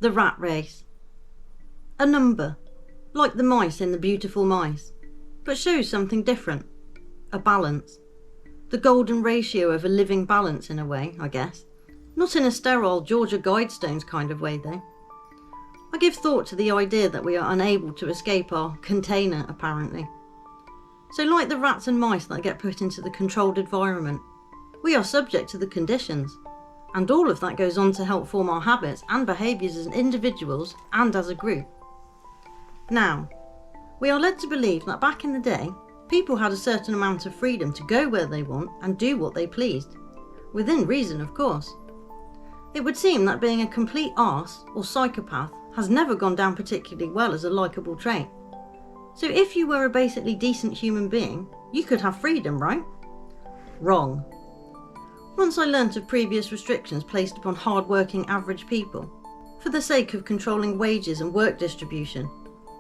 The rat race. A number, like the mice in The Beautiful Mice, but shows something different. A balance. The golden ratio of a living balance in a way, I guess. Not in a sterile Georgia Guidestones kind of way though. I give thought to the idea that we are unable to escape our container, apparently. So like the rats and mice that get put into the controlled environment, we are subject to the conditions. And all of that goes on to help form our habits and behaviours as individuals and as a group. Now, we are led to believe that back in the day, people had a certain amount of freedom to go where they want and do what they pleased. Within reason, of course. It would seem that being a complete arse or psychopath has never gone down particularly well as a likeable trait. So if you were a basically decent human being, you could have freedom, right? Wrong. Once I learnt of previous restrictions placed upon hard-working average people, for the sake of controlling wages and work distribution,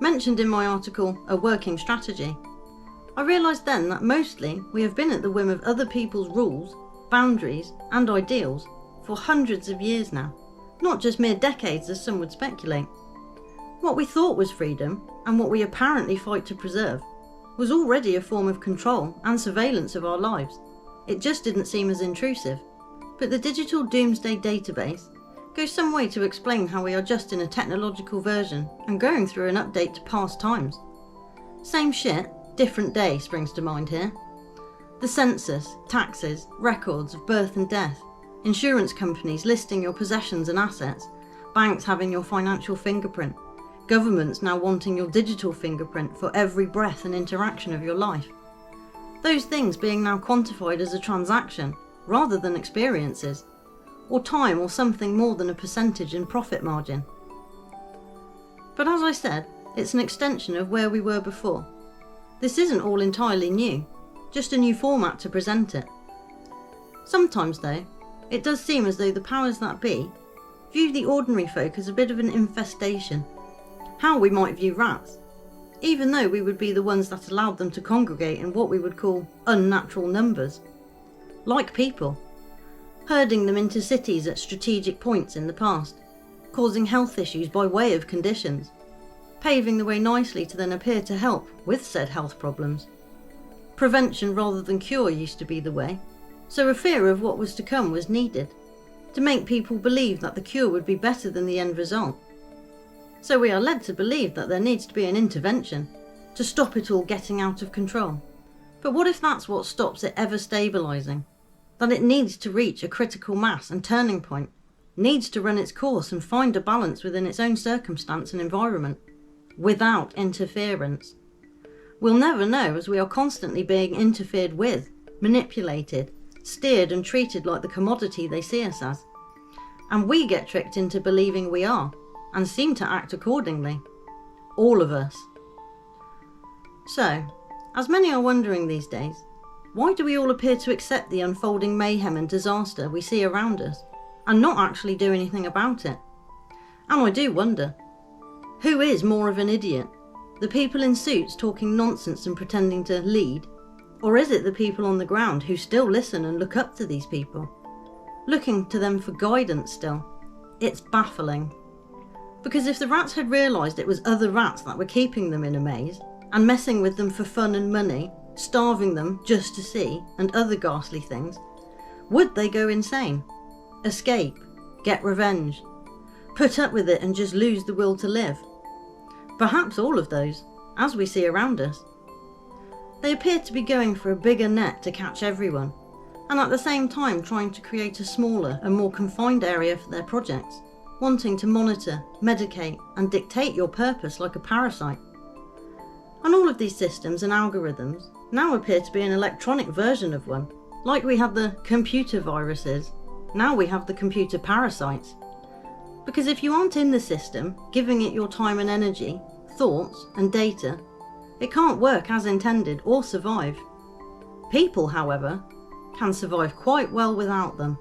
mentioned in my article, A Working Strategy, I realised then that mostly we have been at the whim of other people's rules, boundaries and ideals for hundreds of years now, not just mere decades as some would speculate. What we thought was freedom, and what we apparently fight to preserve, was already a form of control and surveillance of our lives. It just didn't seem as intrusive. But the Digital Doomsday Database goes some way to explain how we are just in a technological version and going through an update to past times. Same shit, different day springs to mind here. The census, taxes, records of birth and death, insurance companies listing your possessions and assets, banks having your financial fingerprint, governments now wanting your digital fingerprint for every breath and interaction of your life. Those things being now quantified as a transaction rather than experiences, or time or something more than a percentage in profit margin. But as I said, it's an extension of where we were before. This isn't all entirely new, just a new format to present it. Sometimes though, it does seem as though the powers that be view the ordinary folk as a bit of an infestation. How we might view rats, even though we would be the ones that allowed them to congregate in what we would call unnatural numbers. Like people, herding them into cities at strategic points in the past, causing health issues by way of conditions, paving the way nicely to then appear to help with said health problems. Prevention rather than cure used to be the way, so a fear of what was to come was needed, to make people believe that the cure would be better than the end result. So we are led to believe that there needs to be an intervention to stop it all getting out of control. But what if that's what stops it ever stabilising? That it needs to reach a critical mass and turning point, needs to run its course and find a balance within its own circumstance and environment, without interference. We'll never know, as we are constantly being interfered with, manipulated, steered and treated like the commodity they see us as. And we get tricked into believing we are, and seem to act accordingly. All of us. So, as many are wondering these days, why do we all appear to accept the unfolding mayhem and disaster we see around us, and not actually do anything about it? And I do wonder, who is more of an idiot? The people in suits talking nonsense and pretending to lead? Or is it the people on the ground who still listen and look up to these people? Looking to them for guidance still? It's baffling. Because if the rats had realised it was other rats that were keeping them in a maze, and messing with them for fun and money, starving them just to see, and other ghastly things, would they go insane? Escape? Get revenge? Put up with it and just lose the will to live? Perhaps all of those, as we see around us. They appear to be going for a bigger net to catch everyone, and at the same time trying to create a smaller and more confined area for their projects, wanting to monitor, medicate and dictate your purpose like a parasite. And all of these systems and algorithms now appear to be an electronic version of one. Like we have the computer viruses, now we have the computer parasites. Because if you aren't in the system, giving it your time and energy, thoughts and data, it can't work as intended or survive. People, however, can survive quite well without them.